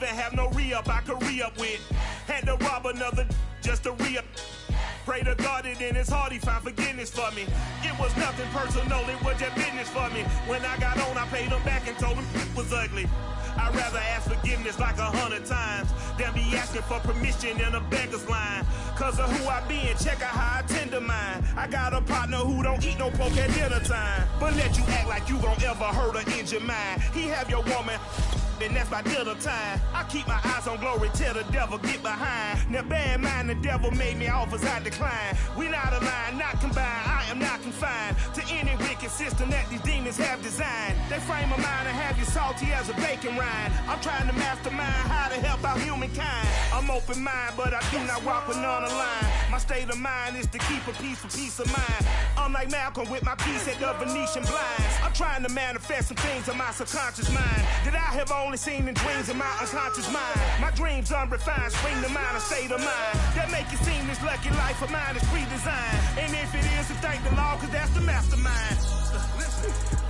even have no re-up I could re-up with. Had to rob another just to re-up. Pray to God it in his heart he found forgiveness for me. It was nothing personal, it was just business for me. When I got on, I paid him back and told him it was ugly. I'd rather ask forgiveness like 100 times than be asking for permission in a beggar's line. Cause of who I be and check out how I tend to mine. I got a partner who don't eat no pork at dinner time, but let you act like you gon' ever hurt or injure mine. He have your woman, and that's my dinner time. I keep my eyes on glory till the devil get behind. Now bear in mind the devil made me offers I decline. We not aligned, not combined, I am not confined to any wicked system that these demons have designed. They frame a mind and have you salty as a bacon rind. I'm trying to mastermind how to help out humankind. I'm open mind, but I do not walk with none line. My state of mind is to keep a peace for peace of mind. I'm like Malcolm with my piece at the Venetian blinds. I'm trying to manifest some things in my subconscious mind that I have only seen in dreams in my unconscious mind. My dreams unrefined, spring to mind, a state of mind that make it seem this lucky life of mine is pre-designed. And if it is, to thank the Lord, cause that's the mastermind.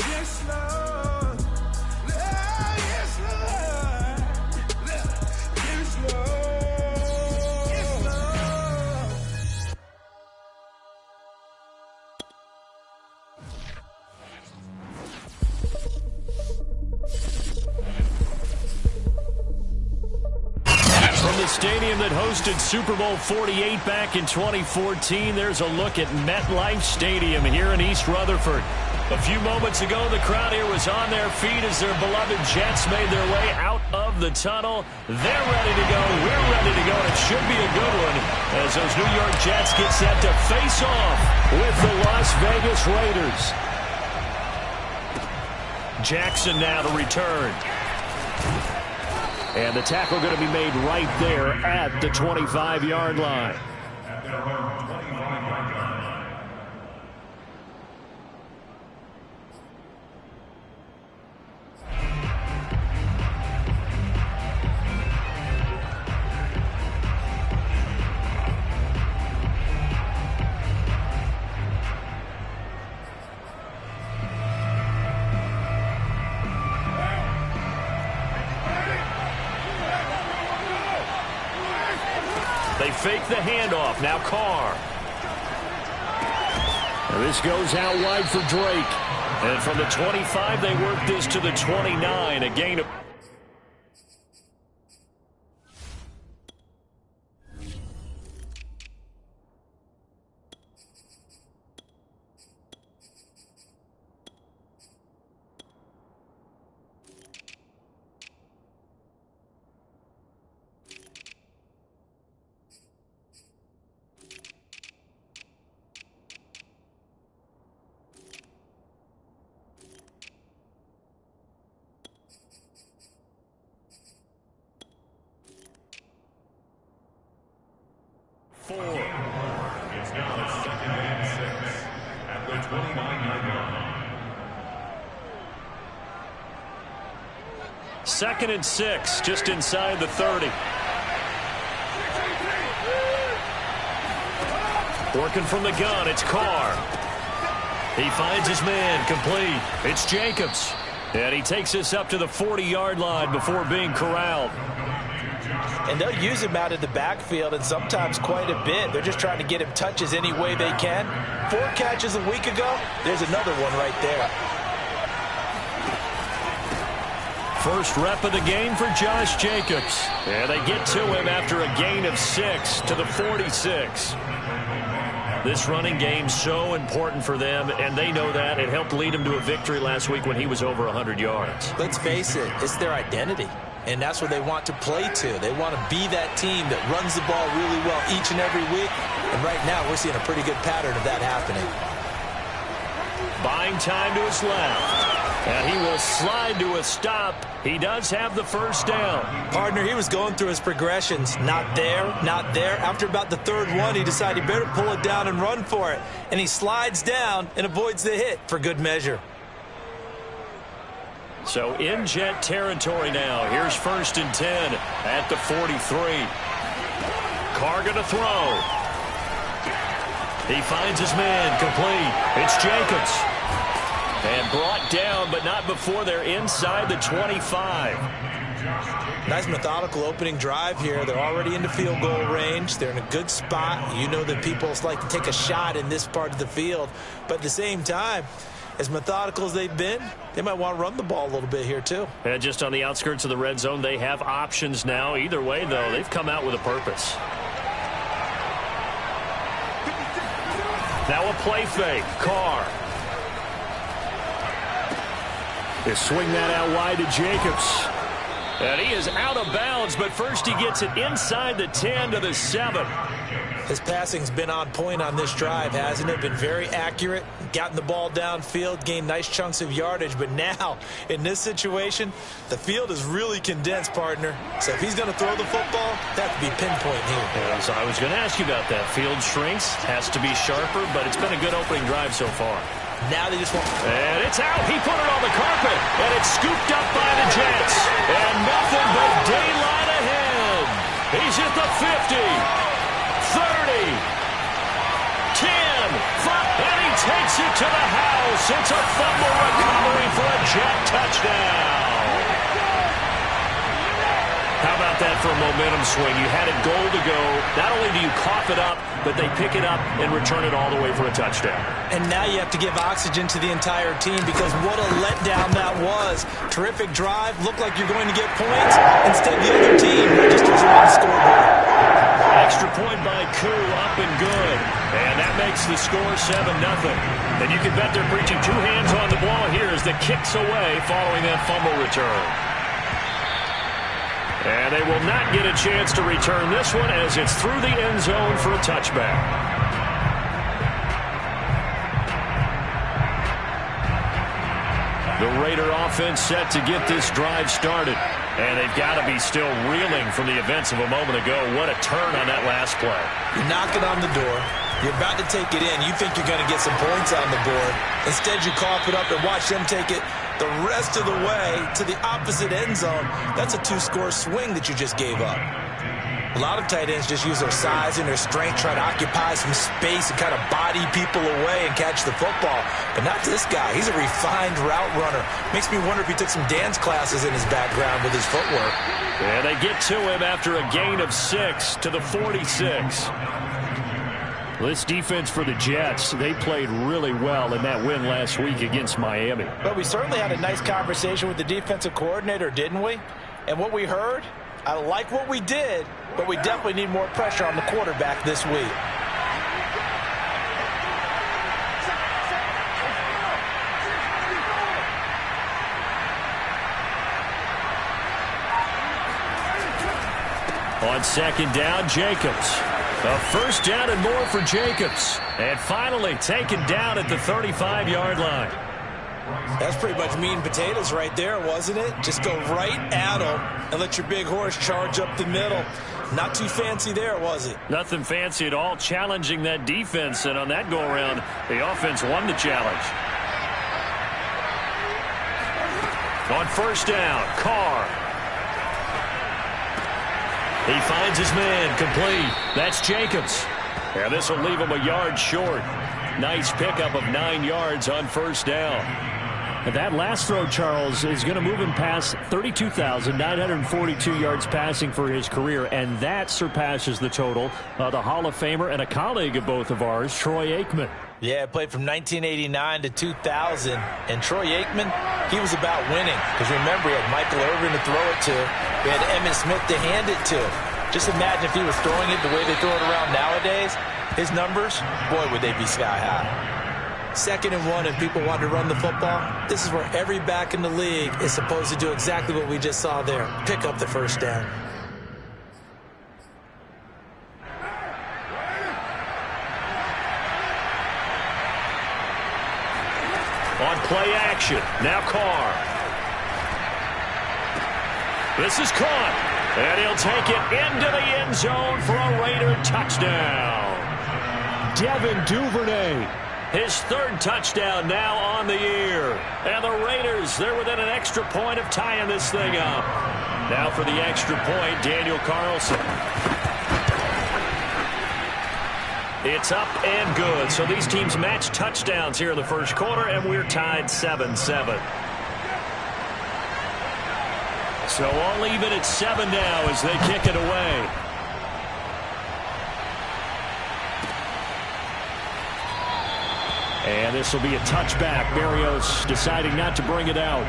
Yes, Lord. Yes, Lord. Yes, Lord. From the stadium that hosted Super Bowl 48 back in 2014, there's a look at MetLife Stadium here in East Rutherford. A few moments ago, the crowd here was on their feet as their beloved Jets made their way out of the tunnel. They're ready to go. We're ready to go. It should be a good one as those New York Jets get set to face off with the Las Vegas Raiders. Jackson now to return. And the tackle going to be made right there at the 25-yard line. They fake the handoff. Now Carr. And this goes out wide for Drake. And from the 25, they work this to the 29. A gain of... It's now 2nd and 6 at the 29-yard line. 2nd and 6, just inside the 30. Working from the gun, it's Carr. He finds his man, complete. It's Jacobs. And he takes this up to the 40-yard line before being corralled. And they'll use him out in the backfield, and sometimes quite a bit. They're just trying to get him touches any way they can. 4 catches a week ago. There's another one right there. First rep of the game for Josh Jacobs. And they get to him after a gain of 6 to the 46. This running game so important for them, and they know that. It helped lead them to a victory last week when he was over 100 yards. Let's face it, it's their identity. And that's what they want to play to. They want to be that team that runs the ball really well each and every week. And right now, we're seeing a pretty good pattern of that happening. Buying time to his left. And he will slide to a stop. He does have the first down. Partner, he was going through his progressions. Not there, not there. After about the 3rd one, he decided he better pull it down and run for it. And he slides down and avoids the hit for good measure. So in Jet territory now. Here's 1st and 10 at the 43. Carr going to throw. He finds his man, complete. It's Jacobs. And brought down, but not before they're inside the 25. Nice methodical opening drive here. They're already into field goal range. They're in a good spot. You know that people like to take a shot in this part of the field. But at the same time, as methodical as they've been, they might want to run the ball a little bit here too. And just on the outskirts of the red zone, they have options now. Either way, though, they've come out with a purpose. Now a play fake. Carr. They swing that out wide to Jacobs. And he is out of bounds, but first he gets it inside the 10 to the 7. His passing's been on point on this drive, hasn't it? Been very accurate, gotten the ball downfield, gained nice chunks of yardage. But now, in this situation, the field is really condensed, partner. So if he's going to throw the football, that could be pinpoint here. Yeah, so I was going to ask you about that. Field shrinks, has to be sharper, but it's been a good opening drive so far. Now they just want... And it's out. He put it on the carpet, and it's scooped up by the Jets. And nothing but daylight ahead. He's at the 50. 30, 10, 5, and he takes it to the house. It's a fumble recovery for a Jet touchdown. How about that for a momentum swing? You had it goal to go. Not only do you cough it up, but they pick it up and return it all the way for a touchdown. And now you have to give oxygen to the entire team because what a letdown that was. Terrific drive. Looked like you're going to get points. Instead, the other team registers around the scoreboard. Extra point by Koo, up and good. And that makes the score 7-0. And you can bet they're preaching two hands on the ball here as the kick's away following that fumble return. And they will not get a chance to return this one as it's through the end zone for a touchback. The Raider offense set to get this drive started. And they've got to be still reeling from the events of a moment ago. What a turn on that last play. You're knocking on the door. You're about to take it in. You think you're going to get some points on the board. Instead, you cough it up and watch them take it the rest of the way to the opposite end zone. That's a 2-score swing that you just gave up. A lot of tight ends just use their size and their strength, try to occupy some space and kind of body people away and catch the football. But not this guy. He's a refined route runner. Makes me wonder if he took some dance classes in his background with his footwork. And they get to him after a gain of 6 to the 46. This defense for the Jets, they played really well in that win last week against Miami. But we certainly had a nice conversation with the defensive coordinator, didn't we? And what we heard, I like what we did, but we definitely need more pressure on the quarterback this week. On second down, Jacobs. A first down and more for Jacobs. And finally taken down at the 35-yard line. That's pretty much meat and potatoes right there, wasn't it? Just go right at them and let your big horse charge up the middle. Not too fancy there, was it? Nothing fancy at all, challenging that defense. And on that go-around, the offense won the challenge. On first down, Carr. He finds his man, complete. That's Jacobs. And this will leave him a yard short. Nice pickup of 9 yards on first down. And that last throw, Charles, is going to move him past 32,942 yards passing for his career, and that surpasses the total of the Hall of Famer and a colleague of both of ours, Troy Aikman. Yeah, played from 1989 to 2000. And Troy Aikman, he was about winning. Because remember, he had Michael Irvin to throw it to. He had Emmitt Smith to hand it to. Just imagine if he was throwing it the way they throw it around nowadays. His numbers, boy, would they be sky high. 2nd and 1 and people want to run the football. This is where every back in the league is supposed to do exactly what we just saw there. Pick up the first down. On play action, now Carr. This is caught, and he'll take it into the end zone for a Raider touchdown. Devin Duvernay. His 3rd touchdown now on the year. And the Raiders, they're within an extra point of tying this thing up. Now for the extra point, Daniel Carlson. It's up and good. So these teams match touchdowns here in the first quarter, and we're tied 7-7. So all even at 7 now as they kick it away. And this will be a touchback. Berrios deciding not to bring it out.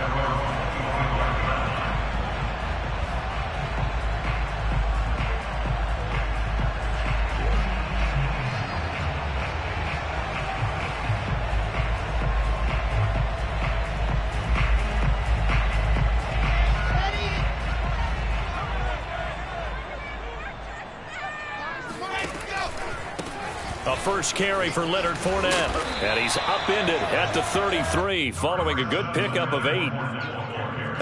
A first carry for Leonard Fournette. And he's upended at the 33 following a good pickup of 8.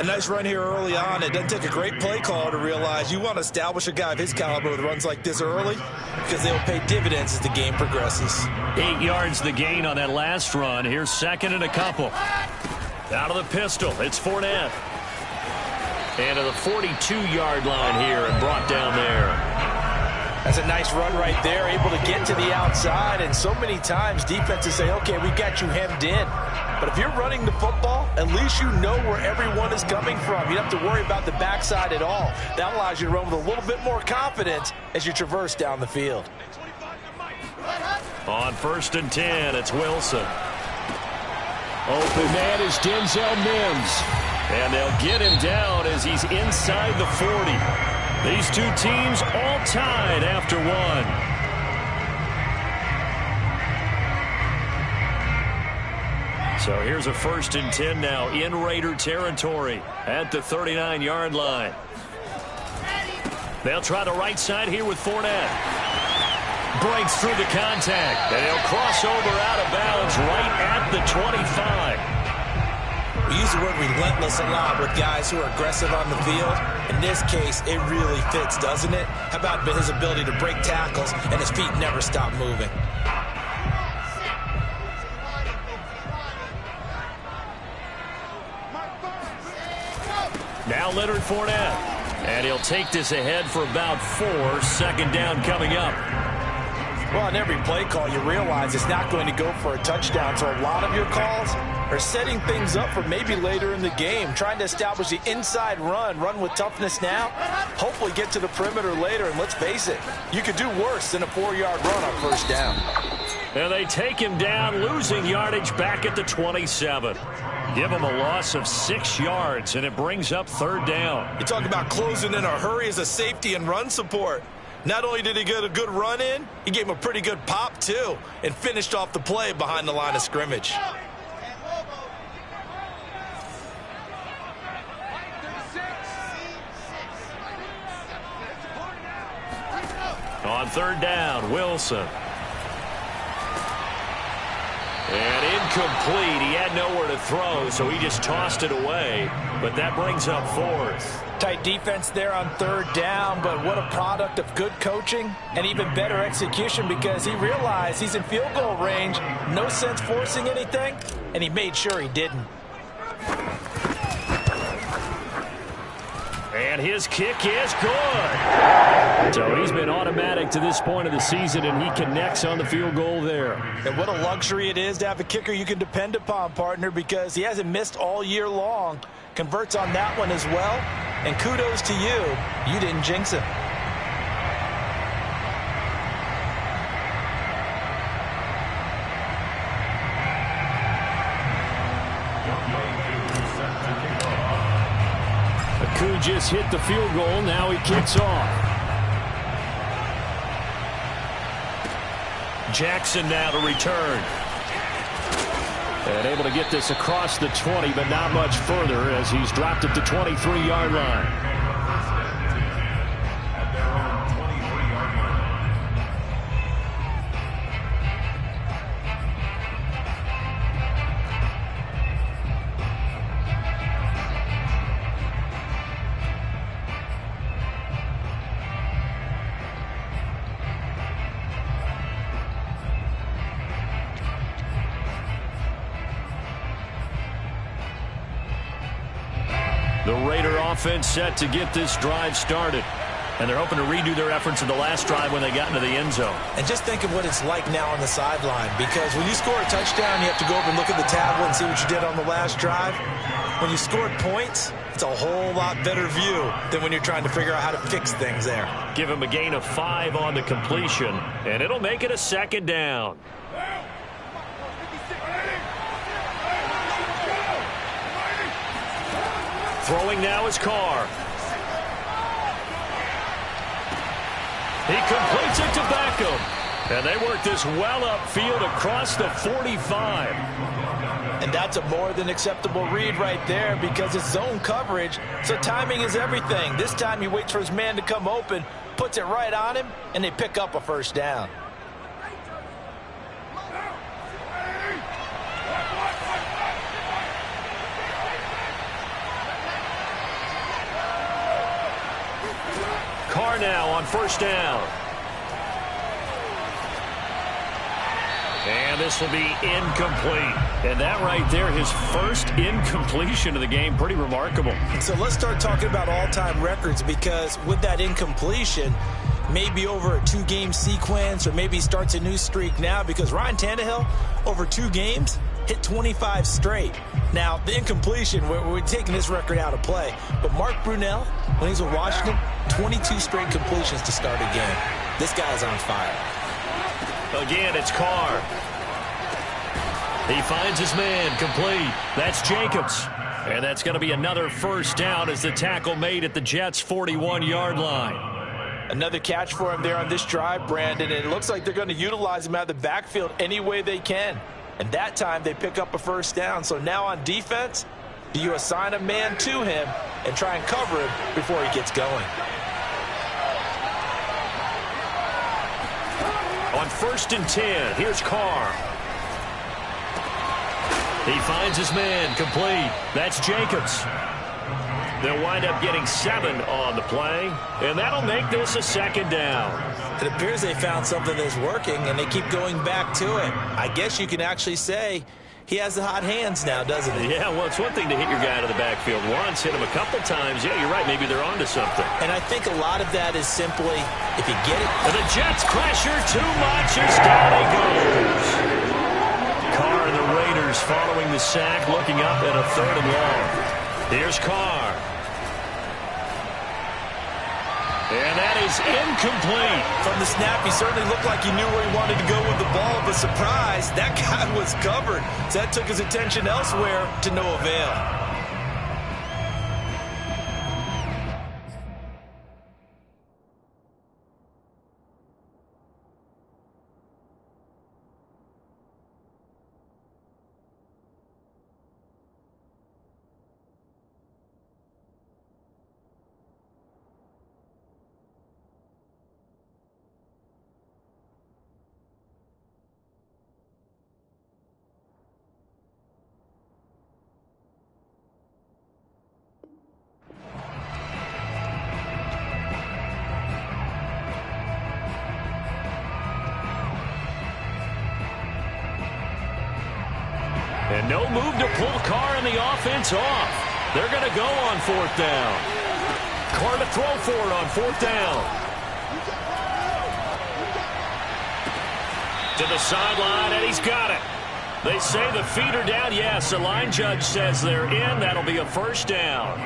A nice run here early on. It doesn't take a great play call to realize you want to establish a guy of his caliber with runs like this early because they'll pay dividends as the game progresses. 8 yards the gain on that last run. Here's second and a couple. Out of the pistol, it's Fournette. And to the 42-yard line here and brought down there. That's a nice run right there, able to get to the outside. And so many times defenses say, okay, we got you hemmed in. But if you're running the football, at least you know where everyone is coming from. You don't have to worry about the backside at all. That allows you to run with a little bit more confidence as you traverse down the field. On 1st and 10, it's Wilson. Open man is Denzel Mims. And they'll get him down as he's inside the 40. These two teams all tied after 1. So here's a 1st and 10 now in Raider territory at the 39-yard line. They'll try the right side here with Fournette. Breaks through the contact, and he'll cross over out of bounds right at the 25. We use the word relentless a lot with guys who are aggressive on the field. In this case, it really fits, doesn't it? How about his ability to break tackles and his feet never stop moving? Now Leonard Fournette. And he'll take this ahead for about 4. 2nd down coming up. Well, on every play call, you realize it's not going to go for a touchdown. So a lot of your calls are setting things up for maybe later in the game, trying to establish the inside run with toughness now, hopefully get to the perimeter later. And let's face it, you could do worse than a 4-yard run on 1st down. And they take him down, losing yardage back at the 27. Give him a loss of 6 yards, and it brings up 3rd down. You talk about closing in a hurry as a safety and run support. Not only did he get a good run in, he gave him a pretty good pop, too, and finished off the play behind the line of scrimmage. On 3rd down, Wilson. And incomplete. He had nowhere to throw, so he just tossed it away. But that brings up 4th. Tight defense there on 3rd down, but what a product of good coaching and even better execution because he realized he's in field goal range. No sense forcing anything, and he made sure he didn't. And his kick is good. So he's been automatic to this point of the season, and he connects on the field goal there. And what a luxury it is to have a kicker you can depend upon, partner, because he hasn't missed all year long. Converts on that one as well. And kudos to you. You didn't jinx him. Aku just hit the field goal. Now he kicks off. Jackson now to return. And able to get this across the 20, but not much further as he's dropped at the 23-yard line. The Raider offense set to get this drive started. And they're hoping to redo their efforts in the last drive when they got into the end zone. And just think of what it's like now on the sideline, because when you score a touchdown, you have to go over and look at the tablet and see what you did on the last drive. when you scored points, it's a whole lot better view than when you're trying to figure out how to fix things there. Give him a gain of 5 on the completion, and it'll make it a second down. Throwing now is Carr. He completes it to Beckham. And they work this well upfield across the 45. And that's a more than acceptable read right there because it's zone coverage, so timing is everything. This time he waits for his man to come open, puts it right on him, and they pick up a first down. Carr now on first down. And this will be incomplete. And that right there, his first incompletion of the game, pretty remarkable. So let's start talking about all-time records because with that incompletion, maybe over a 2-game sequence or maybe he starts a new streak now because Ryan Tannehill, over 2 games, hit 25 straight. Now, the incompletion, we're taking this record out of play. But Mark Brunell, when he's with Washington, 22 straight completions to start a game. This guy's on fire. Again, it's Carr. He finds his man complete. That's Jacobs. And that's going to be another first down as the tackle made at the Jets' 41-yard line. Another catch for him there on this drive, Brandon, and it looks like they're going to utilize him out of the backfield any way they can. And that time they pick up a first down. So now on defense, do you assign a man to him and try and cover him before he gets going? On 1st and 10, here's Carr. He finds his man complete. That's Jacobs. They'll wind up getting 7 on the play, and that'll make this a second down. It appears they found something that's working, and they keep going back to it. I guess you can actually say he has the hot hands now, doesn't he? Yeah, well, it's one thing to hit your guy out of the backfield once, hit him a couple times. Yeah, you're right. Maybe they're onto something. And I think a lot of that is simply, if you get it. And the Jets pressure too much as down he goes. Carr and the Raiders following the sack, looking up at a 3rd and long. Here's Carr. And that is incomplete. From the snap, he certainly looked like he knew where he wanted to go with the ball, but surprise, that guy was covered. So that took his attention elsewhere to no avail. And no move to pull Carr and the offense off. They're going to go on 4th down. Carr to throw for it on 4th down. To the sideline, and he's got it. They say the feet are down. Yes, the line judge says they're in. That'll be a first down.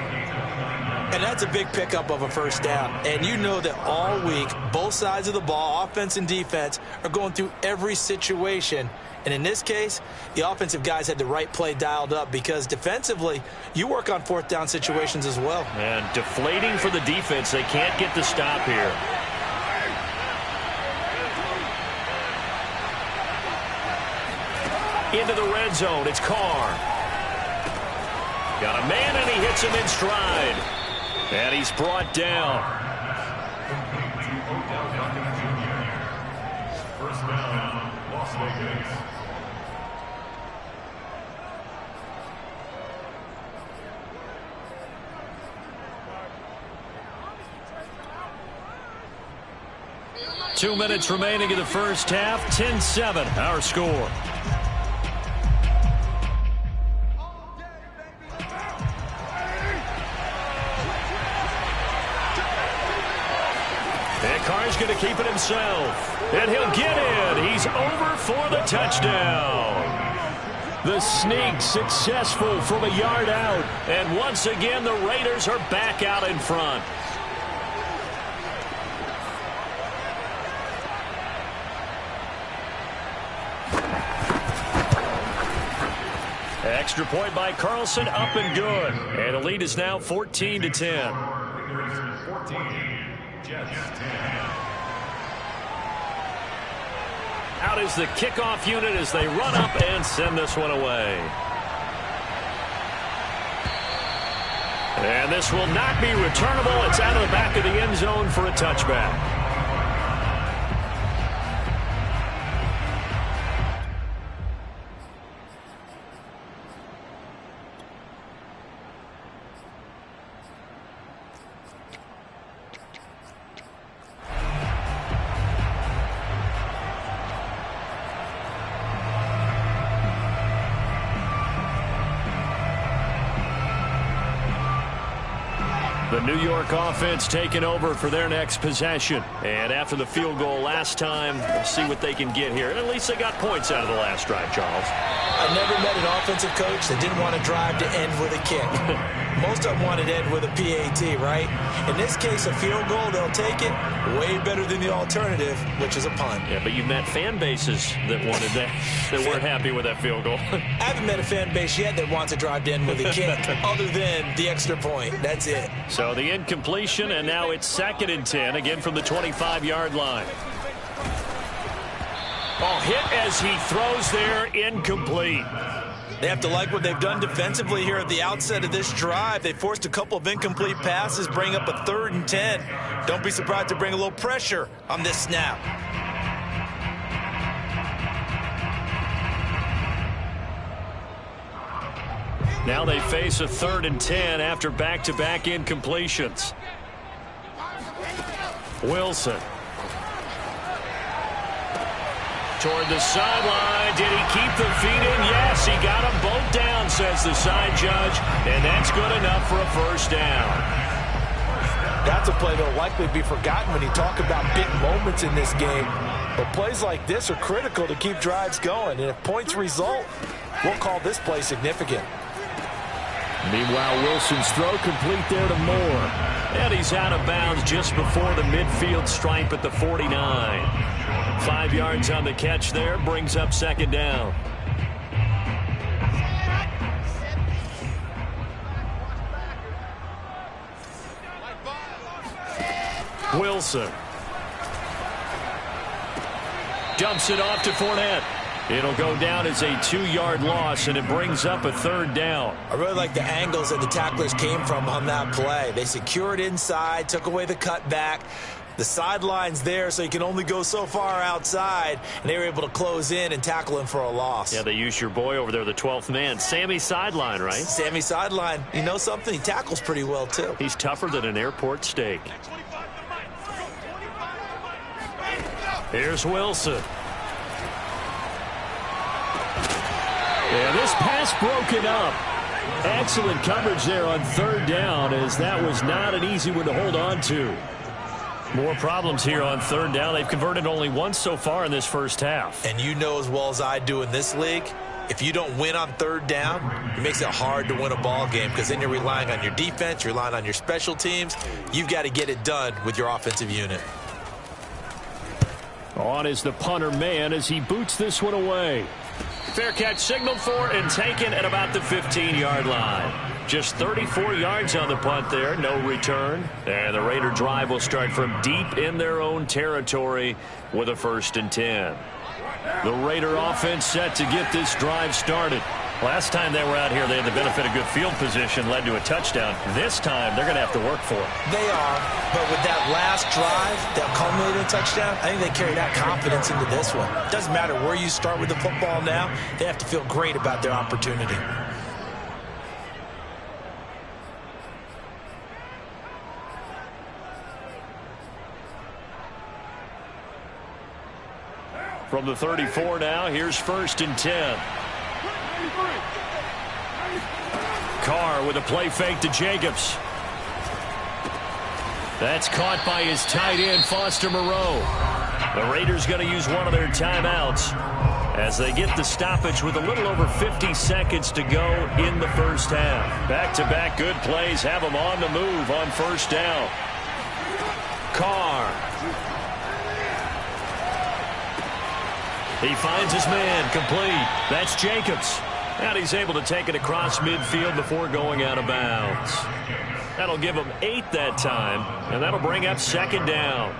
And that's a big pickup of a first down. And you know that all week, both sides of the ball, offense and defense, are going through every situation. And in this case, the offensive guys had the right play dialed up because defensively, you work on 4th down situations as well. And deflating for the defense. They can't get the stop here. Into the red zone. It's Carr. Got a man, and he hits him in stride. And he's brought down. First down, Las Vegas. Two minutes remaining in the first half. 10-7, our score. And Carr's going to keep it himself. And he'll get in. He's over for the touchdown. The sneak successful from a yard out. And once again, the Raiders are back out in front. Extra point by Carlson, up and good. And the lead is now 14-10. Out is the kickoff unit as they run up and send this one away. And this will not be returnable. It's out of the back of the end zone for a touchback. The New York offense taking over for their next possession. And after the field goal last time, we'll see what they can get here. And at least they got points out of the last drive, Charles. I've never met an offensive coach that didn't want to drive to end with a kick. Most of them wanted to end with a PAT, right? In this case, a field goal, they'll take it. Way better than the alternative, which is a punt. Yeah, but you've met fan bases that wanted that, that weren't happy with that field goal. I haven't met a fan base yet that wants to drive to end with a kick, other than the extra point. That's it. So the incompletion, and now it's 2nd and 10, again from the 25-yard line. Oh, hit as he throws there, incomplete. They have to like what they've done defensively here at the outset of this drive. They forced a couple of incomplete passes, bring up a 3rd and 10. Don't be surprised to bring a little pressure on this snap. Now they face a 3rd and 10 after back-to-back incompletions. Wilson. Toward the sideline. Did he keep the feet in? Yes, he got them both down, says the side judge. And that's good enough for a first down. That's a play that will likely be forgotten when you talk about big moments in this game. But plays like this are critical to keep drives going. And if points result, we'll call this play significant. Meanwhile, Wilson's throw complete there to Moore. And he's out of bounds just before the midfield stripe at the 49. 5 yards on the catch there, brings up 2nd down. Wilson. Dumps it off to Fournette. It'll go down as a 2-yard loss, and it brings up a 3rd down. I really like the angles that the tacklers came from on that play. They secured inside, took away the cutback. The sideline's there, so you can only go so far outside, and they were able to close in and tackle him for a loss. Yeah, they used your boy over there, the 12th man, Sammy Sideline, right? Sammy Sideline. You know something? He tackles pretty well, too. He's tougher than an airport steak. Here's Wilson. And this pass broken up. Excellent coverage there on 3rd down, as that was not an easy one to hold on to. More problems here on 3rd down. They've converted only once so far in this first half. And you know as well as I do in this league, if you don't win on 3rd down, it makes it hard to win a ball game, because then you're relying on your defense, you're relying on your special teams. You've got to get it done with your offensive unit. On is the punter man as he boots this one away. Fair catch signaled for and taken at about the 15-yard line. Just 34 yards on the punt there, no return. And the Raider drive will start from deep in their own territory with a 1st and 10. The Raider offense set to get this drive started. Last time they were out here, they had the benefit of good field position, led to a touchdown. This time, they're going to have to work for it. They are, but with that last drive that culminated in a touchdown, I think they carry that confidence into this one. It doesn't matter where you start with the football now. They have to feel great about their opportunity. From the 34 now, here's 1st and 10. Carr with a play fake to Jacobs. That's caught by his tight end, Foster Moreau. The Raiders going to use one of their timeouts as they get the stoppage with a little over 50 seconds to go in the first half. Back-to-back good plays have them on the move on first down. Carr. He finds his man, complete. That's Jacobs. And he's able to take it across midfield before going out of bounds. That'll give him 8 that time, and that'll bring up second down.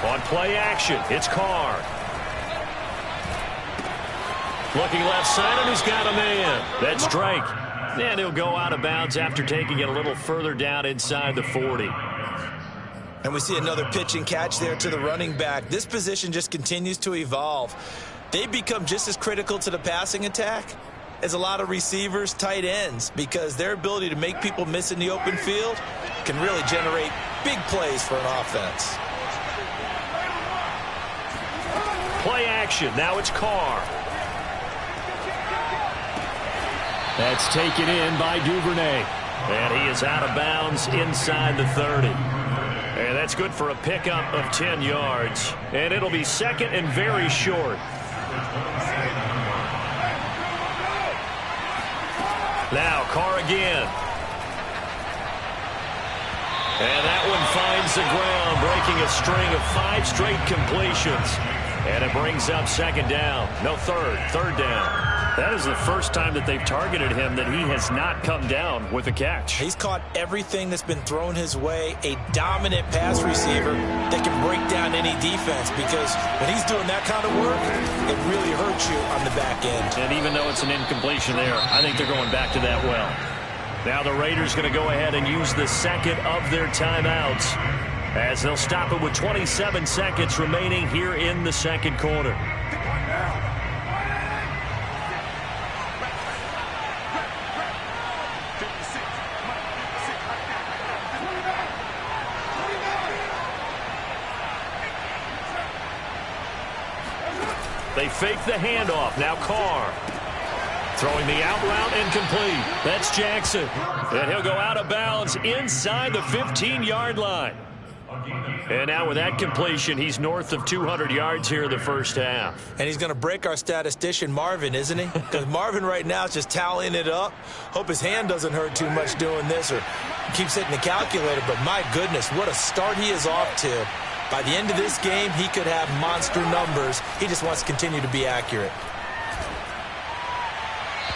On play action, it's Carr. Looking left side, and he's got a man. That's Drake. And he'll go out of bounds after taking it a little further down inside the 40. And we see another pitch and catch there to the running back. This position just continues to evolve. They become just as critical to the passing attack as a lot of receivers, tight ends, because their ability to make people miss in the open field can really generate big plays for an offense. Play action. Now it's Carr. That's taken in by Duvernay. And he is out of bounds inside the 30. And that's good for a pickup of 10 yards. And it'll be second and very short. Now Carr again. And that one finds the ground, breaking a string of 5 straight completions. And it brings up second down. No, third down. That is the first time that they've targeted him that he has not come down with a catch. He's caught everything that's been thrown his way. A dominant pass receiver that can break down any defense, because when he's doing that kind of work, it really hurts you on the back end. And even though it's an incompletion there, I think they're going back to that well. Now the Raiders going to go ahead and use the second of their timeouts as they'll stop it with 27 seconds remaining here in the second quarter. They fake the handoff. Now Carr. Throwing the out route and complete. That's Jackson. And he'll go out of bounds inside the 15-yard line. And now with that completion, he's north of 200 yards here in the first half. And he's going to break our statistician, Marvin, isn't he? Because Marvin right now is just tallying it up. Hope his hand doesn't hurt too much doing this or keeps hitting the calculator. But my goodness, what a start he is off to. By the end of this game, he could have monster numbers. He just wants to continue to be accurate.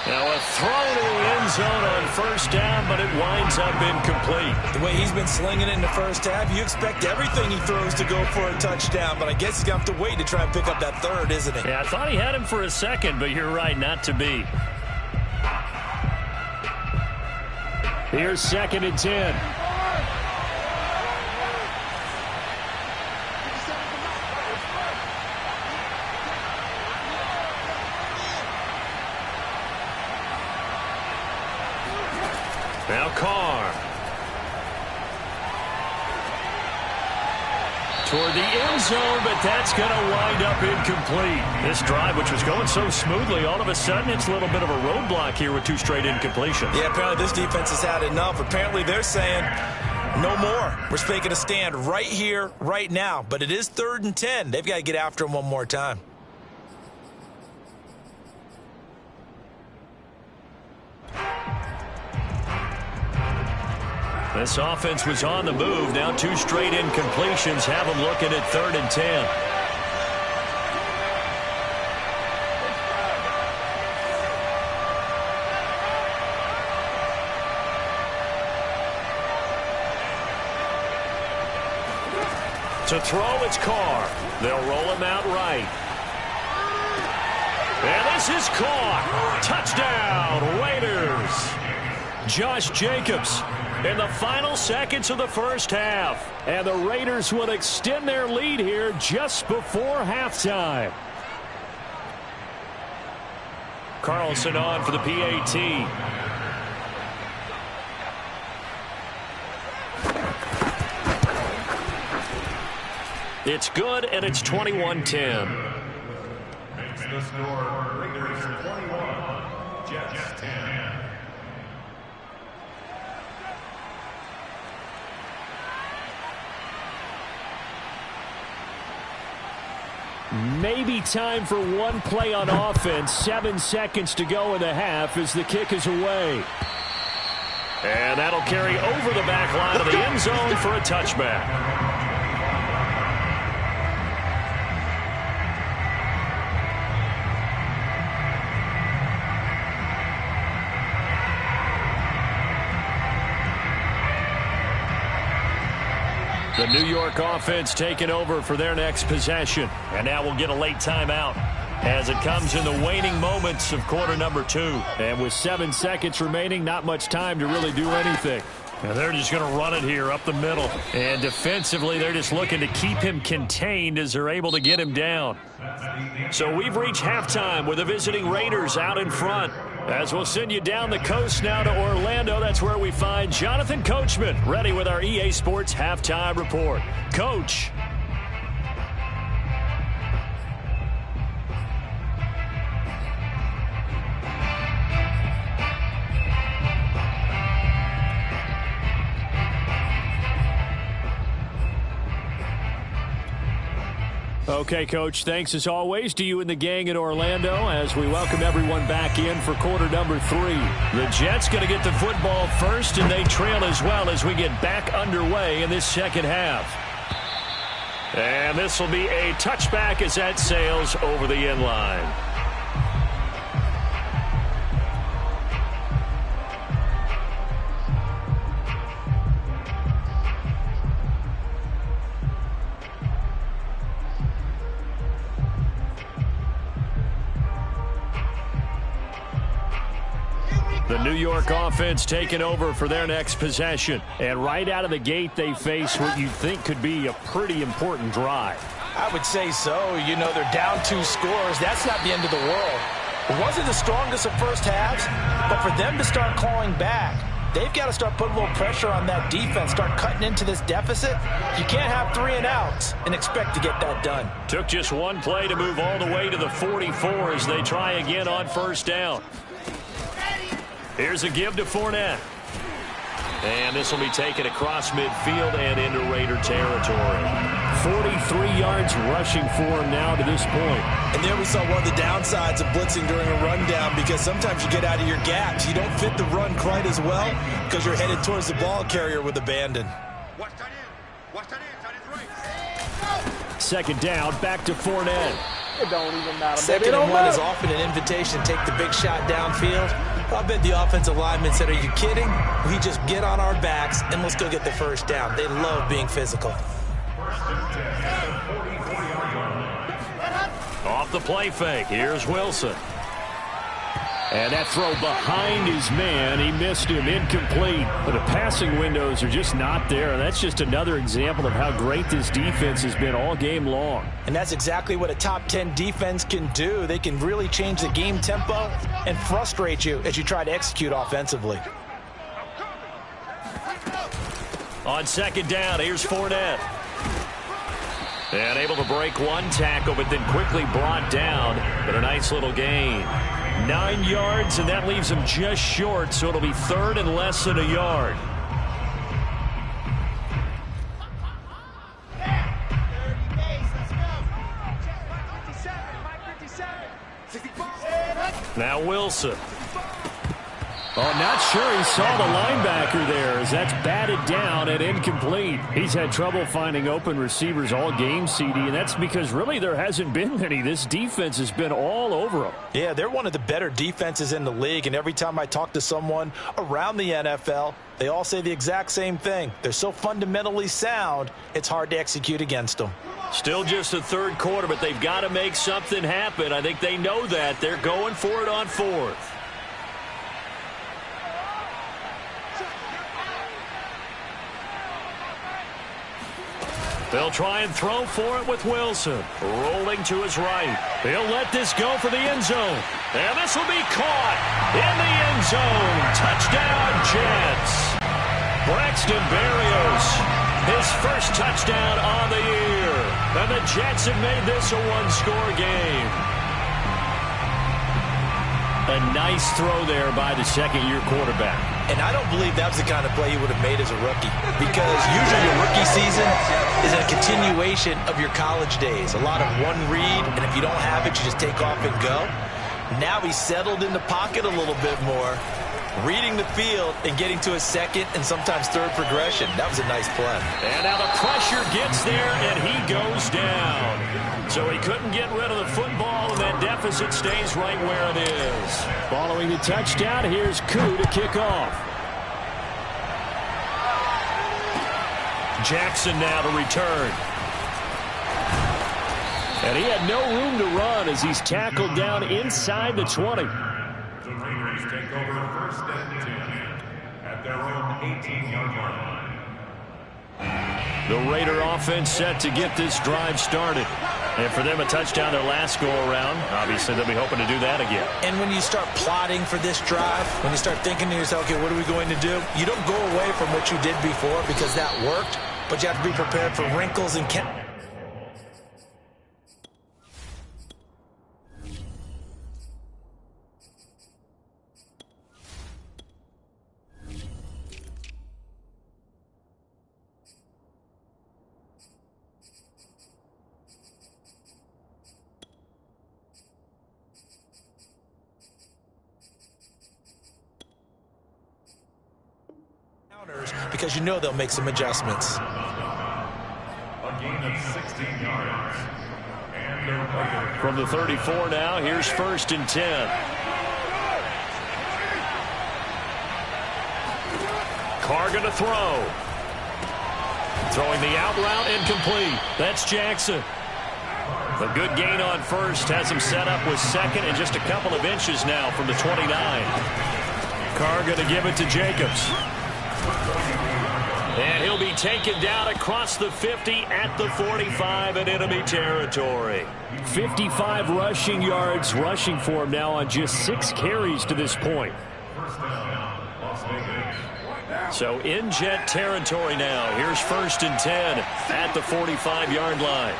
Now a throw to the end zone on first down, but it winds up incomplete. The way he's been slinging it in the first half, you expect everything he throws to go for a touchdown, but I guess he's going to have to wait to try and pick up that third, isn't he? Yeah, I thought he had him for a second, but you're right, not to be. Here's second and 10. Now Carr. Toward the end zone, but that's going to wind up incomplete. This drive, which was going so smoothly, all of a sudden it's a little bit of a roadblock here with 2 straight incompletions. Yeah, apparently this defense has had enough. Apparently they're saying no more. We're making a stand right here, right now. But it is 3rd and 10. They've got to get after him one more time. This offense was on the move. Now 2 straight incompletions have them looking at 3rd and 10. To throw, it's Carr. They'll roll him out right. And this is caught. Touchdown, Raiders. Josh Jacobs in the final seconds of the first half. And the Raiders will extend their lead here just before halftime. Carlson on for the PAT. It's good, and it's 21-10. Makes the score Raiders 21. Maybe time for one play on offense. 7 seconds to go in the half as the kick is away. And that'll carry over the back line of the end zone for a touchback. The New York offense taking over for their next possession. And now we'll get a late timeout as it comes in the waning moments of quarter number 2. And with 7 seconds remaining, not much time to really do anything. And they're just going to run it here up the middle. And defensively, they're just looking to keep him contained as they're able to get him down. So we've reached halftime with the visiting Raiders out in front. As we'll send you down the coast now to Orlando, that's where we find Jonathan Coachman ready with our EA Sports Halftime Report. Coach. Okay, Coach, thanks as always to you and the gang in Orlando as we welcome everyone back in for quarter number 3. The Jets going to get the football first, and they trail as well as we get back underway in this second half. And this will be a touchback as that sails over the end line. The New York offense taking over for their next possession. And right out of the gate, they face what you think could be a pretty important drive. I would say so. You know, they're down 2 scores. That's not the end of the world. It wasn't the strongest of first halves, but for them to start clawing back, they've got to start putting a little pressure on that defense, start cutting into this deficit. You can't have 3 and outs and expect to get that done. Took just one play to move all the way to the 44 as they try again on first down. Here's a give to Fournette. And this will be taken across midfield and into Raider territory. 43 yards rushing for him now to this point. And there we saw one of the downsides of blitzing during a rundown, because sometimes you get out of your gaps. You don't fit the run quite as well because you're headed towards the ball carrier with abandon. Second down, back to Fournette. It don't even matter. Second and 1 is often an invitation to take the big shot downfield. I bet the offensive lineman said, are you kidding? We just get on our backs and let's go get the first down. They love being physical. Off the play fake, here's Wilson. And that throw behind his man, he missed him, incomplete. But the passing windows are just not there. And that's just another example of how great this defense has been all game long. And that's exactly what a top 10 defense can do. They can really change the game tempo and frustrate you as you try to execute offensively. On second down, here's Fournette. And able to break one tackle, but then quickly brought down. But a nice little gain. 9 yards, and that leaves him just short, so it'll be third and less than a yard. Now Wilson. Oh, not sure he saw the linebacker there as that's batted down and incomplete. He's had trouble finding open receivers all game, CD, and that's because really there hasn't been many. This defense has been all over them. Yeah, they're one of the better defenses in the league, and every time I talk to someone around the NFL, they all say the exact same thing. They're so fundamentally sound, it's hard to execute against them. Still just the third quarter, but they've got to make something happen. I think they know that. They're going for it on fourth. They'll try and throw for it with Wilson. Rolling to his right. He'll let this go for the end zone. And this will be caught in the end zone. Touchdown, Jets. Braxton Berrios, his first touchdown on the year. And the Jets have made this a one-score game. A nice throw there by the second-year quarterback. And I don't believe that was the kind of play he would have made as a rookie, because usually your rookie season is a continuation of your college days. A lot of one read, and if you don't have it, you just take off and go. Now he's settled in the pocket a little bit more, reading the field and getting to a second and sometimes third progression. That was a nice play. And now the pressure gets there, and he goes down. So he couldn't get rid of the football, and that deficit stays right where it is. Following the touchdown, here's Koo to kick off. Jackson now to return. And he had no room to run as he's tackled down inside the 20. The Raiders take over first and 10 at their own 18-yard line. The Raider offense set to get this drive started. And for them, a touchdown their last go-around. Obviously, they'll be hoping to do that again. And when you start plotting for this drive, when you start thinking to yourself, okay, what are we going to do? You don't go away from what you did before because that worked, but you have to be prepared for wrinkles and because you know they'll make some adjustments. A gain of 16 yards. And a Raider. From the 34 now, here's first and 10. Carr going to throw. Throwing the out route incomplete. That's Jackson. A good gain on first. Has him set up with second and just a couple of inches now from the 29. Carr going to give it to Jacobs. And he'll be taken down across the 50 at the 45 in enemy territory. 55 rushing yards rushing for him now on just 6 carries to this point. So in jet territory now. Here's first and 10 at the 45-yard line.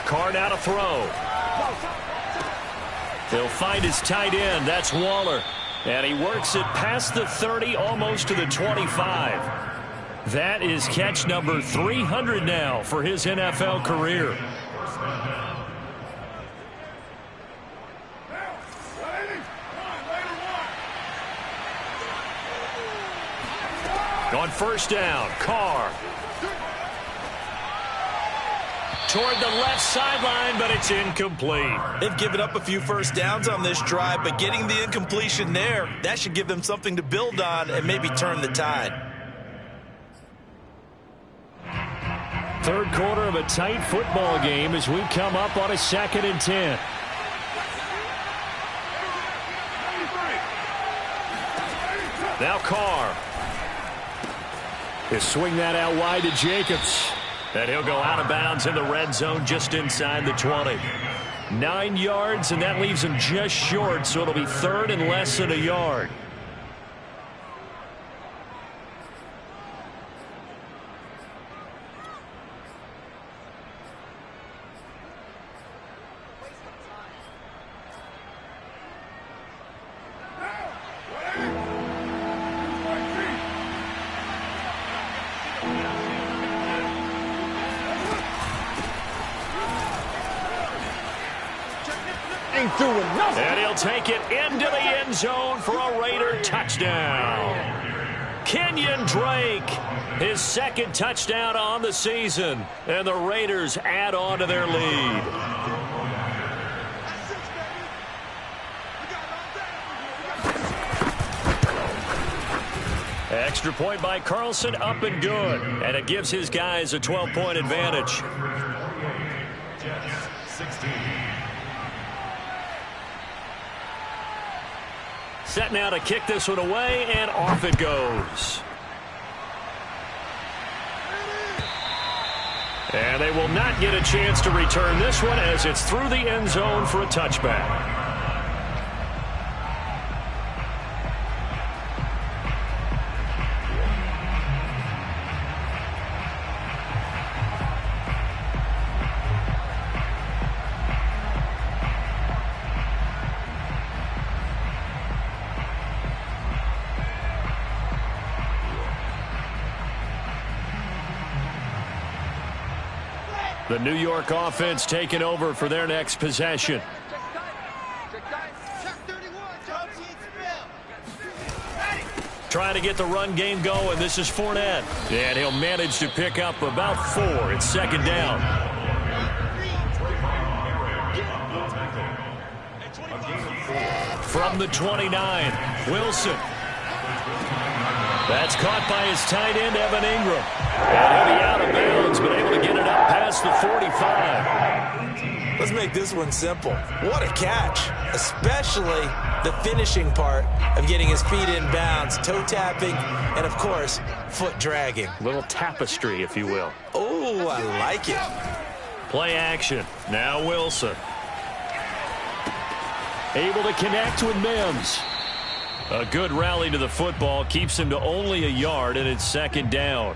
Carr now to throw. He'll find his tight end. That's Waller. And he works it past the 30, almost to the 25. That is catch number 300 now for his NFL career. On first down, Carr. Toward the left sideline, but it's incomplete. They've given up a few first downs on this drive, but getting the incompletion there, that should give them something to build on and maybe turn the tide. Third quarter of a tight football game as we come up on a 2nd and 10. Now Carr. He'll swing that out wide to Jacobs. And he'll go out of bounds in the red zone just inside the 20. 9 yards, and that leaves him just short, so it'll be third and less than a yard. And he'll take it into the end zone for a Raider touchdown. Kenyon Drake, his 2nd touchdown on the season, and the Raiders add on to their lead. Extra point by Carlson, up and good, and it gives his guys a 12-point advantage. Jets, 16. Set now to kick this one away, and off it goes. And they will not get a chance to return this one as it's through the end zone for a touchback. The New York offense taking over for their next possession. Trying to get the run game going. This is Fournette. And he'll manage to pick up about 4. It's second down. From the 29, Wilson. That's caught by his tight end, Evan Ingram. And he'll be out of bounds, but able to get it up past the 45. Let's make this one simple. What a catch, especially the finishing part of getting his feet in bounds, toe tapping, and, of course, foot dragging. Little tapestry, if you will. Oh, I like it. Play action. Now Wilson. Able to connect with Mims. A good rally to the football keeps him to only a yard, and it's second down.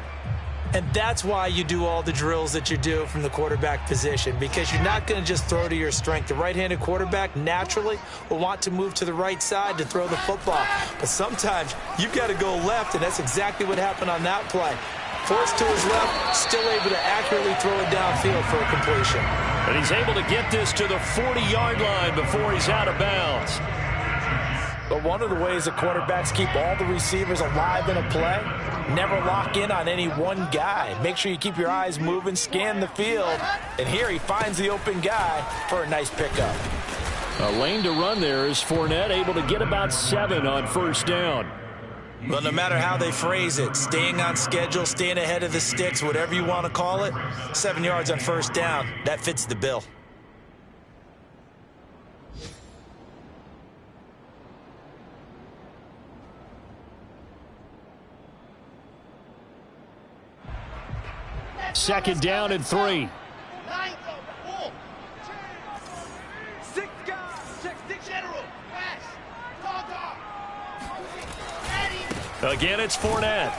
And that's why you do all the drills that you do from the quarterback position, because you're not going to just throw to your strength. The right-handed quarterback naturally will want to move to the right side to throw the football. But sometimes you've got to go left, and that's exactly what happened on that play. Forced to his left, still able to accurately throw it downfield for a completion. And he's able to get this to the 40-yard line before he's out of bounds. But one of the ways that quarterbacks keep all the receivers alive in a play, never lock in on any one guy. Make sure you keep your eyes moving, scan the field. And here he finds the open guy for a nice pickup. A lane to run there is Fournette, able to get about 7 on first down. Well, no matter how they phrase it, staying on schedule, staying ahead of the sticks, whatever you want to call it, 7 yards on first down, that fits the bill. Second down and 3. Again, it's Fournette.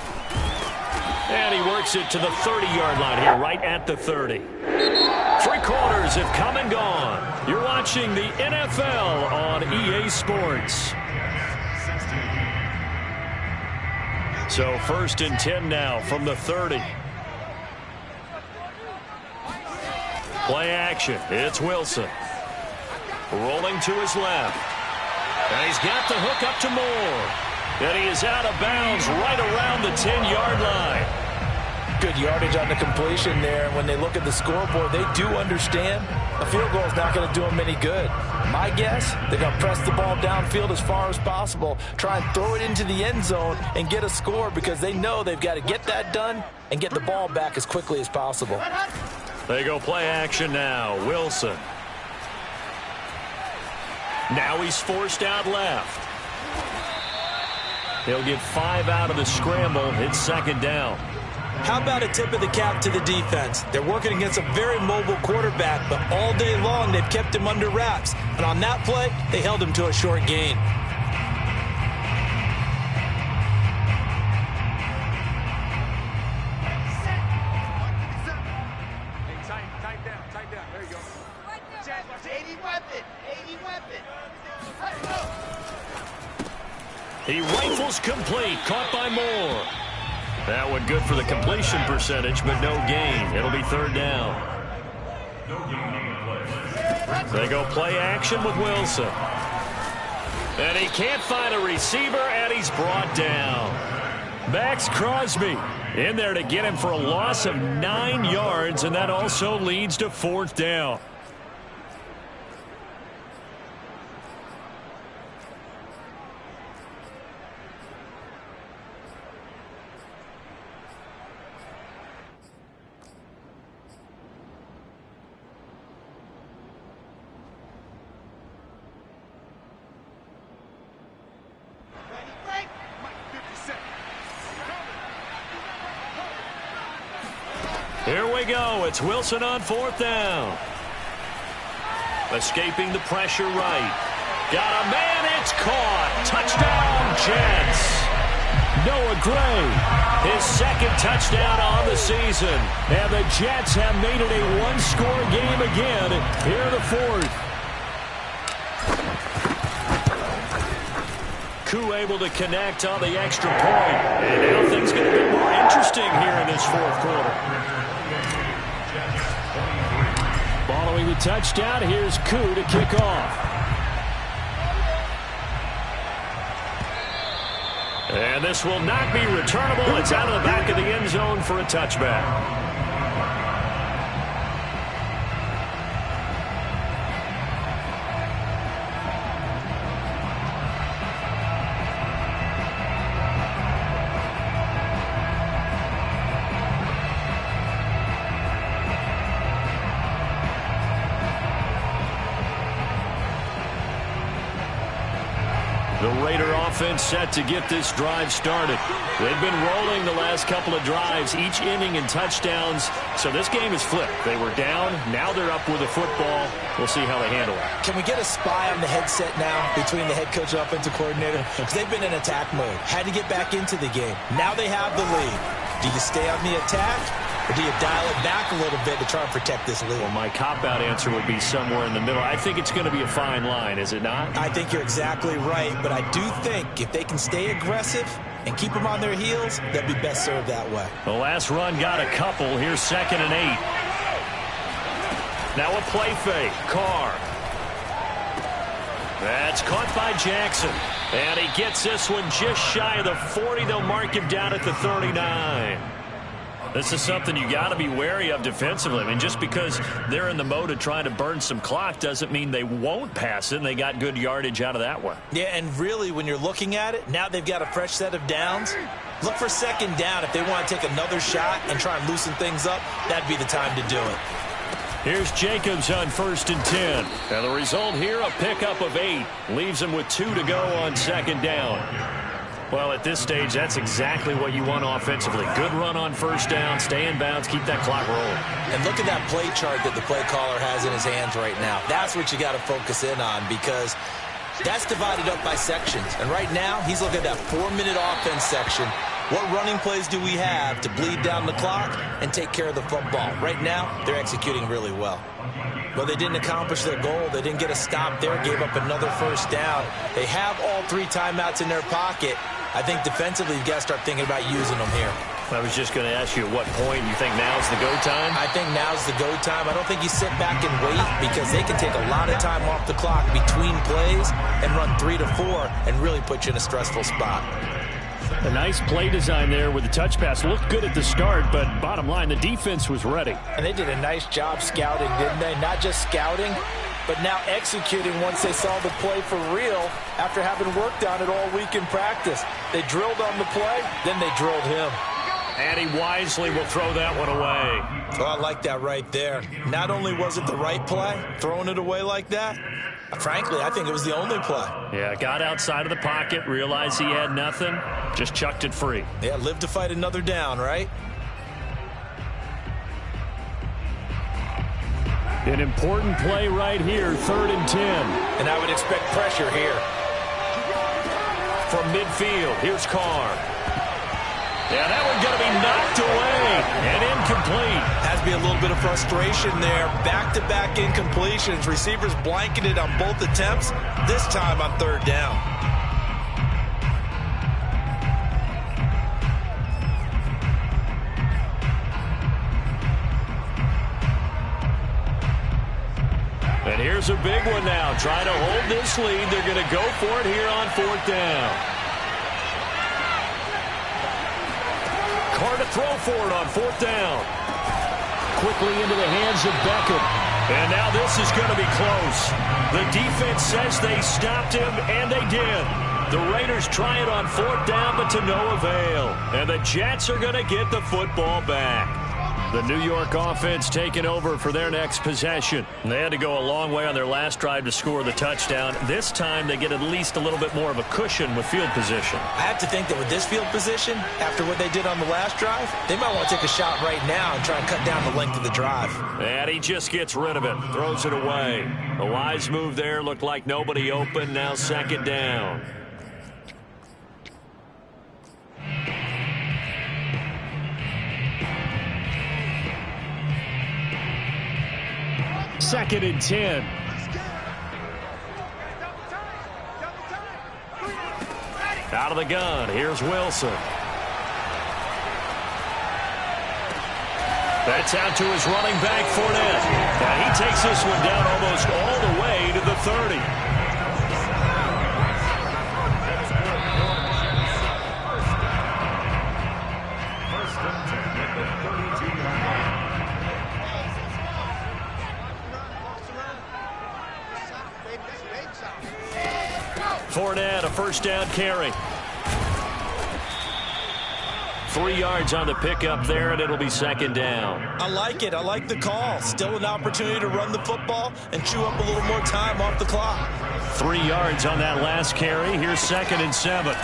And he works it to the 30-yard line here, right at the 30. 3 quarters have come and gone. You're watching the NFL on EA Sports. So first and 10 now from the 30. Play action. It's Wilson. Rolling to his left. And he's got the hook up to Moore. And he is out of bounds right around the 10-yard line. Good yardage on the completion there. And when they look at the scoreboard, they do understand a field goal is not going to do them any good. My guess, they're going to press the ball downfield as far as possible, try and throw it into the end zone and get a score, because they know they've got to get that done and get the ball back as quickly as possible. They go play action now. Wilson. Now he's forced out left. He'll get 5 out of the scramble. It's second down. How about a tip of the cap to the defense? They're working against a very mobile quarterback, but all day long they've kept him under wraps. And on that play, they held him to a short gain. He rifles complete, caught by Moore. That one good for the completion percentage, but no gain. It'll be third down. They go play action with Wilson. And he can't find a receiver, and he's brought down. Max Crosby in there to get him for a loss of 9 yards, and that also leads to fourth down. Here we go. It's Wilson on fourth down. Escaping the pressure right. Got a man. It's caught. Touchdown, Jets. Noah Gray, his second touchdown on the season. And the Jets have made it a one-score game again here in the fourth. Koo able to connect on the extra point. And now things get a bit more interesting here in this fourth quarter. touchdown. Here's Koo to kick off. And this will not be returnable. It's out of the back of the end zone for a touchback. The Raider offense set to get this drive started. They've been rolling the last couple of drives, each inning in touchdowns. So this game is flipped. They were down. Now they're up with the football. We'll see how they handle it. Can we get a spy on the headset now between the head coach and offensive coordinator? Because they've been in attack mode. Had to get back into the game. Now they have the lead. Do you stay on the attack? Or do you dial it back a little bit to try and protect this lead? Well, my cop-out answer would be somewhere in the middle. I think it's going to be a fine line, is it not? I think you're exactly right, but I do think if they can stay aggressive and keep them on their heels, they'll be best served that way. The last run got a couple. Here's 2nd and 8. Now a play fake. Carr. That's caught by Jackson. And he gets this one just shy of the 40. They'll mark him down at the 39. This is something you got to be wary of defensively. I mean, just because they're in the mode of trying to burn some clock doesn't mean they won't pass it, and they got good yardage out of that one. Yeah, and really, when you're looking at it, now they've got a fresh set of downs. Look for 2nd down. If they want to take another shot and try and loosen things up, that'd be the time to do it. Here's Jacobs on 1st and 10. And the result here, a pickup of 8. Leaves him with 2 to go on 2nd down. Well, at this stage, that's exactly what you want offensively. Good run on 1st down, stay in bounds, keep that clock rolling. And look at that play chart that the play caller has in his hands right now. That's what you got to focus in on, because that's divided up by sections. And right now, he's looking at that 4-minute offense section. What running plays do we have to bleed down the clock and take care of the football? Right now, they're executing really well. Well, they didn't accomplish their goal. They didn't get a stop there, gave up another 1st down. They have all 3 timeouts in their pocket. I think defensively, you've got to start thinking about using them here. I was just going to ask you at what point you think now's the go time? I think now's the go time. I don't think you sit back and wait, because they can take a lot of time off the clock between plays and run 3 to 4 and really put you in a stressful spot. A nice play design there with the touch pass. Looked good at the start, but bottom line, the defense was ready. And they did a nice job scouting, didn't they? Not just scouting, but now executing once they saw the play for real after having worked on it all week in practice. They drilled on the play, then they drilled him. And he wisely will throw that one away. Oh, I like that right there. Not only was it the right play, throwing it away like that, frankly, I think it was the only play. Yeah, got outside of the pocket, realized he had nothing, just chucked it free. Yeah, live to fight another down, right? An important play right here, 3rd and 10. And I would expect pressure here. From midfield, here's Carr. Yeah, that one's going to be knocked away and incomplete. Has to be a little bit of frustration there. Back-to-back incompletions. Receivers blanketed on both attempts, this time on 3rd down. And here's a big one now. Trying to hold this lead. They're going to go for it here on 4th down. Carr to throw for it on 4th down. Quickly into the hands of Beckham. And now this is going to be close. The defense says they stopped him, and they did. The Raiders try it on 4th down, but to no avail. And the Jets are going to get the football back. The New York offense taking over for their next possession. They had to go a long way on their last drive to score the touchdown. This time they get at least a little bit more of a cushion with field position. I have to think that with this field position, after what they did on the last drive, they might want to take a shot right now and try and cut down the length of the drive. And he just gets rid of it, throws it away. A wise move there, looked like nobody open, now 2nd down. Second and 10. Out of the gun, here's Wilson. That's out to his running back, Fournette. Now he takes this one down almost all the way to the 30. Fournette, a first down carry. 3 yards on the pickup there, and it'll be second down. I like it. I like the call. Still an opportunity to run the football and chew up a little more time off the clock. 3 yards on that last carry. Here's 2nd and 7.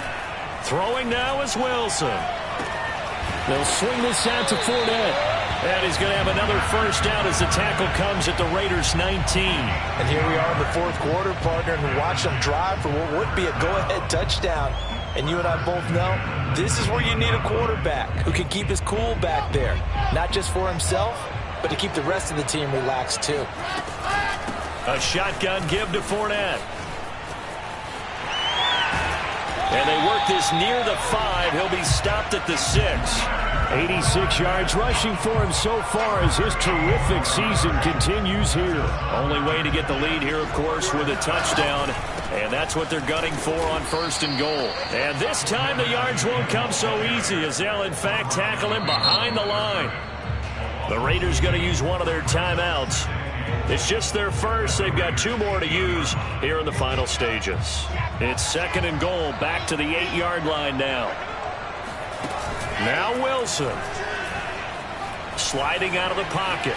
Throwing now is Wilson. They'll swing this out to Fournette. And he's going to have another first down as the tackle comes at the Raiders' 19. And here we are in the fourth quarter, partner, and watch them drive for what would be a go-ahead touchdown. And you and I both know this is where you need a quarterback who can keep his cool back there. Not just for himself, but to keep the rest of the team relaxed too. A shotgun give to Fournette. And they work this near the 5. He'll be stopped at the 6. 86 yards rushing for him so far as his terrific season continues here. Only way to get the lead here, of course, with a touchdown. And that's what they're gunning for on 1st and goal. And this time the yards won't come so easy as they'll, in fact, tackle him behind the line. The Raiders going to use one of their timeouts. It's just their first. They've got 2 more to use here in the final stages. It's 2nd and goal, back to the 8-yard line now. Now Wilson. Sliding out of the pocket.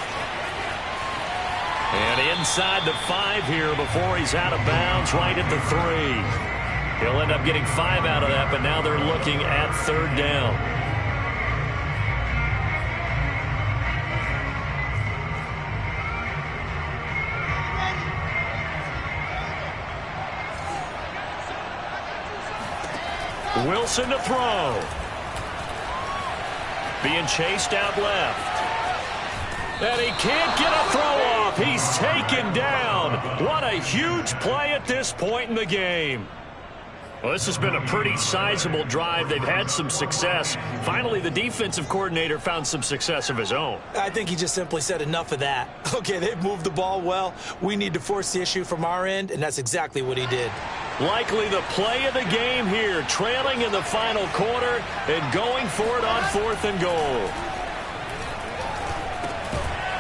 And inside the 5 here before he's out of bounds, right at the 3. He'll end up getting 5 out of that, but now they're looking at 3rd down. Wilson to throw. Being chased out left. And he can't get a throw off. He's taken down. What a huge play at this point in the game. Well, this has been a pretty sizable drive. They've had some success. Finally, the defensive coordinator found some success of his own. I think he just simply said enough of that. Okay, they've moved the ball well. We need to force the issue from our end, and that's exactly what he did. Likely the play of the game here, trailing in the final quarter and going for it on 4th and goal.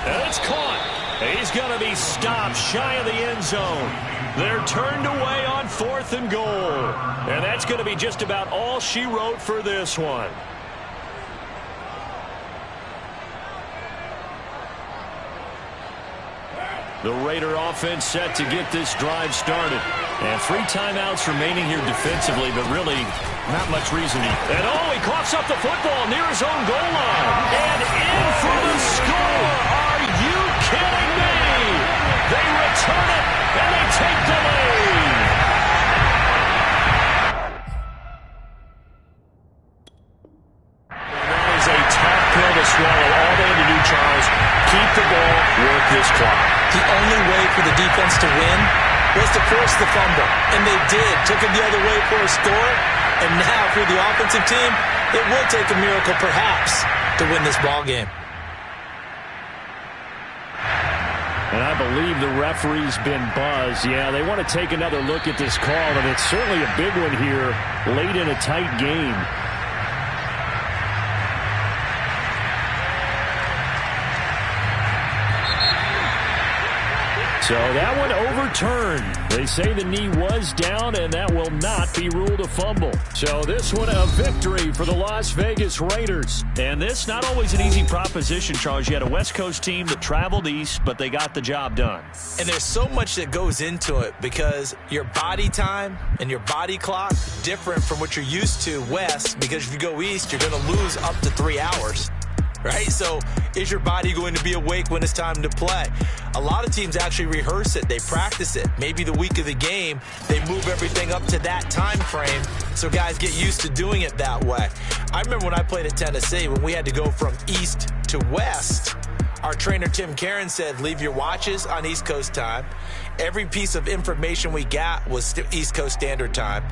And it's caught. He's going to be stopped shy of the end zone. They're turned away on 4th and goal. And that's going to be just about all she wrote for this one. The Raider offense set to get this drive started. And 3 timeouts remaining here defensively, but really not much reason to. And he coughs up the football near his own goal line. And in for the score. Are you kidding me? They return it, and they take the lead. That is a tough pill to swallow. All they had to do, Charles, keep the ball, work this clock. The only way for the defense to win was to force the fumble, and they did. Took it the other way for a score, and now for the offensive team, it will take a miracle perhaps to win this ball game. And I believe the referee's been buzzed. Yeah, they want to take another look at this call, and it's certainly a big one here late in a tight game. So that one overturned. They say the knee was down, and that will not be ruled a fumble. So this one a victory for the Las Vegas Raiders. And this not always an easy proposition, Charles. You had a West Coast team that traveled east, but they got the job done. And there's so much that goes into it because your body time and your body clock different from what you're used to west, because if you go east, you're going to lose up to 3 hours. Right? So is your body going to be awake when it's time to play? A lot of teams actually rehearse it. They practice it. Maybe the week of the game, they move everything up to that time frame so guys get used to doing it that way. I remember when I played at Tennessee, when we had to go from east to west, our trainer Tim Caron said, leave your watches on East Coast time. Every piece of information we got was East Coast Standard Time.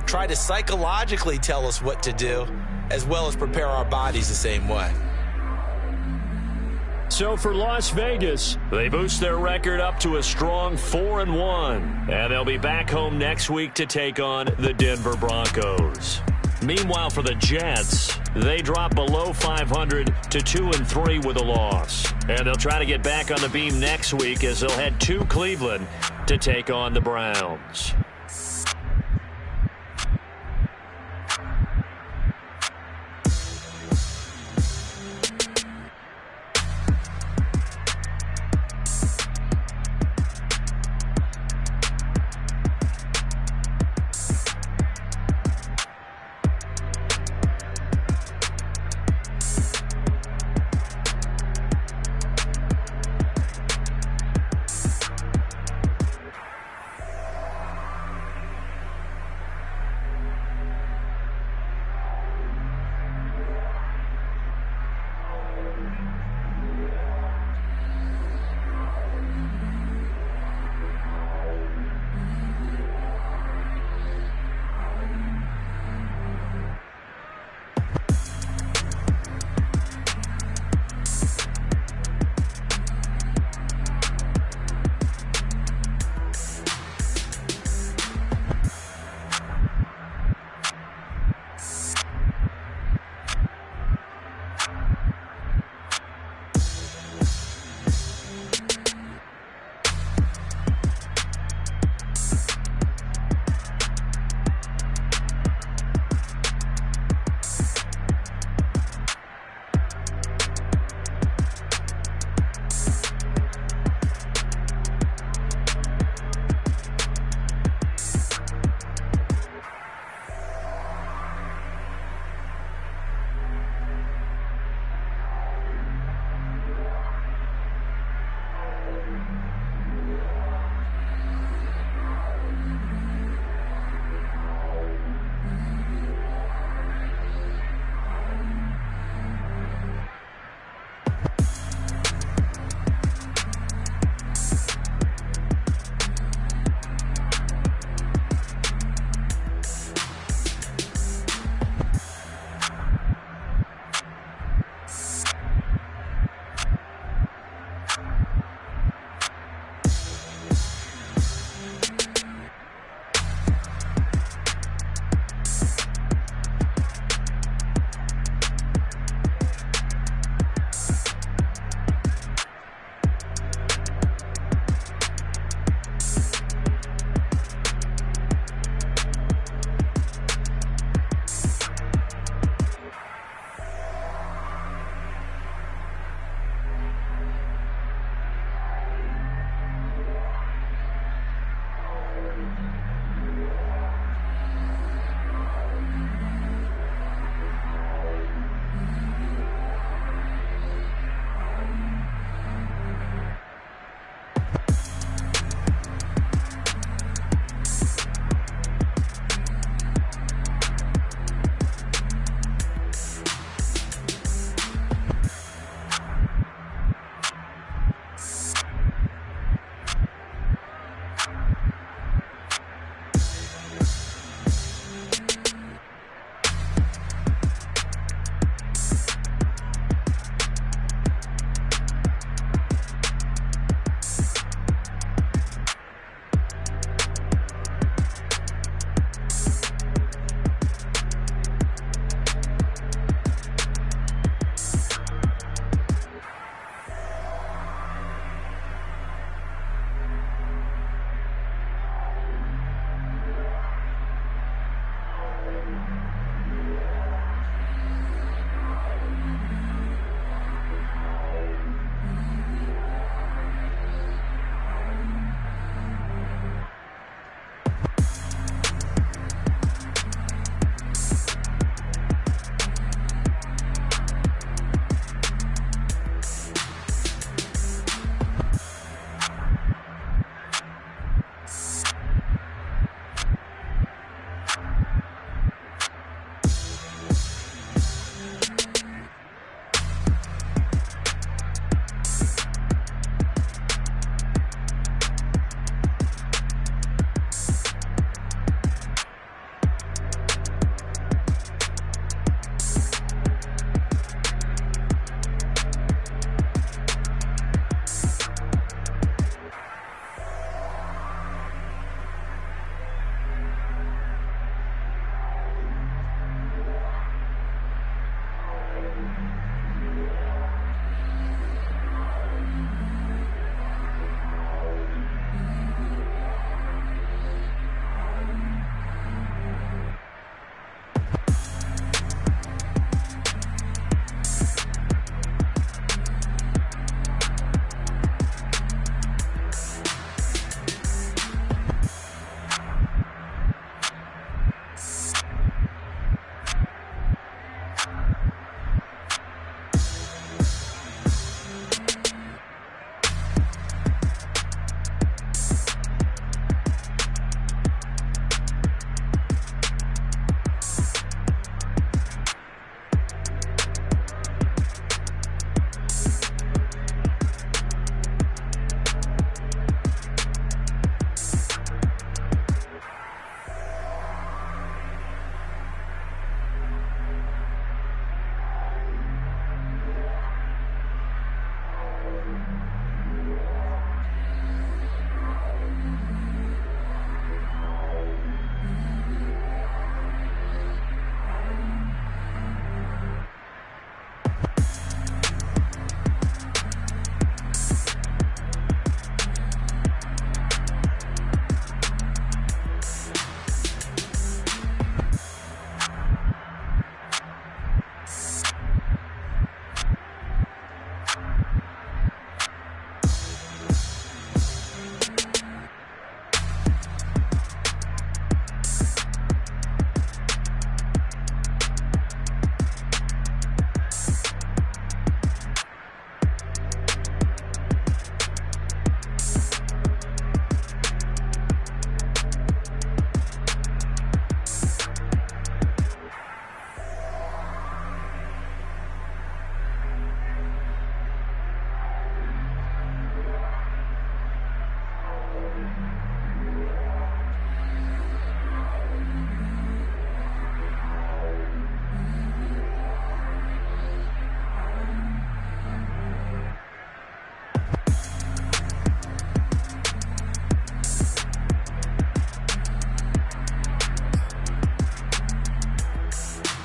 Try to psychologically tell us what to do, as well as prepare our bodies the same way. So for Las Vegas, they boost their record up to a strong 4-1. And they'll be back home next week to take on the Denver Broncos. Meanwhile, for the Jets, they drop below 500 to 2-3 with a loss. And they'll try to get back on the beam next week as they'll head to Cleveland to take on the Browns.